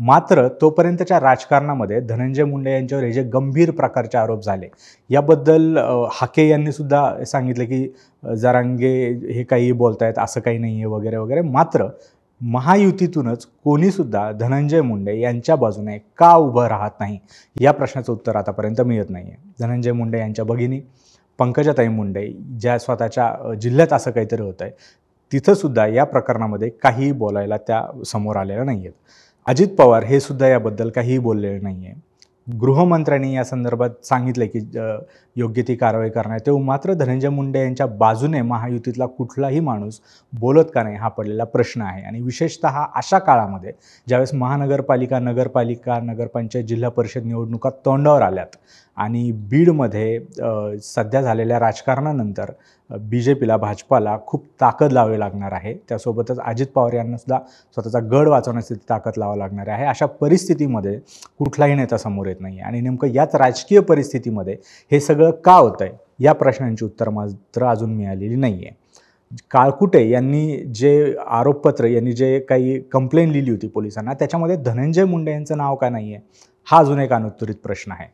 मात्र तोपर्यंतच्या राजकारणामध्ये धनंजय मुंडे यांच्यावर हे जे गंभीर प्रकारचे आरोप झाले, याबद्दल हाके यांनी सुद्धा सांगितलं की जरांगे हे काही बोलतायत, असं काही नाही आहे वगैरे वगैरे. मात्र महायुतीतूनच कोणीसुद्धा धनंजय मुंडे यांच्या बाजूने का उभं राहत नाही, या प्रश्नाचं उत्तर आतापर्यंत मिळत नाही आहे. धनंजय मुंडे यांच्या भगिनी पंकजाताई मुंडे, ज्या स्वतःच्या जिल्ह्यात असं काहीतरी होतं आहे, तिथंसुद्धा या प्रकरणामध्ये काहीही बोलायला त्या समोर आलेल्या नाही आहेत. अजित पवार हे सुद्धा याबद्दल काहीही बोललेले नाही आहे. गृहमंत्र्यांनी या संदर्भात सांगितलं की योग्य ती कारवाई करण्यात येऊ. मात्र धनंजय मुंडे यांच्या बाजूने महायुतीतला कुठलाही माणूस बोलत का नाही, हा पडलेला प्रश्न आहे. आणि विशेषतः अशा काळामध्ये ज्यावेळेस महानगरपालिका, नगरपालिका, नगरपंचायत, जिल्हा परिषद निवडणुका तोंडावर आल्यात आणि बीडमध्ये सध्या झालेल्या राजकारणानंतर BJPला, भाजपाला खूप ताकद लावावी लागणार आहे. त्यासोबतच अजित पवार यांना सुद्धा स्वतःचा गड वाचवण्यासाठी ताकद लावावी लागणार आहे. अशा परिस्थितीमध्ये कुठलाही नेता समोर येत नाही आणि नेमकं याच राजकीय परिस्थितीमध्ये हे सगळं का होतं आहे, या प्रश्नांची उत्तर मात्र अजून मिळालेली नाही आहे. काळकुटे यांनी जे आरोपपत्र, यांनी जे काही कंप्लेंट लिहिली होती पोलिसांना, त्याच्यामध्ये धनंजय मुंडे यांचं नाव का नाही आहे, हा अजून एक अनुत्तरित प्रश्न आहे.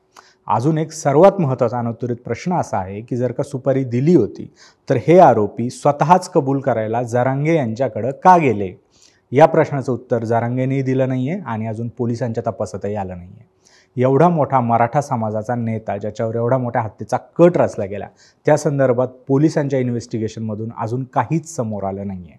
अजून एक सर्वात महत्त्वाचा अनुत्तरित प्रश्न असा आहे की जर का सुपारी दिली होती तर हे आरोपी स्वतःच कबूल करायला जरांगे यांच्याकडं का गेले, या प्रश्नाचं उत्तर जरांगेनेही दिलं नाही आहे आणि अजून पोलिसांच्या तपासातही आलं नाही आहे. एवढा मोठा मराठा समाजाचा नेता, ज्याच्यावर एवढा मोठ्या हत्येचा कट रचला गेला, त्या संदर्भात पोलिसांच्या इन्व्हेस्टिगेशनमधून अजून काहीच समोर आलं नाही आहे.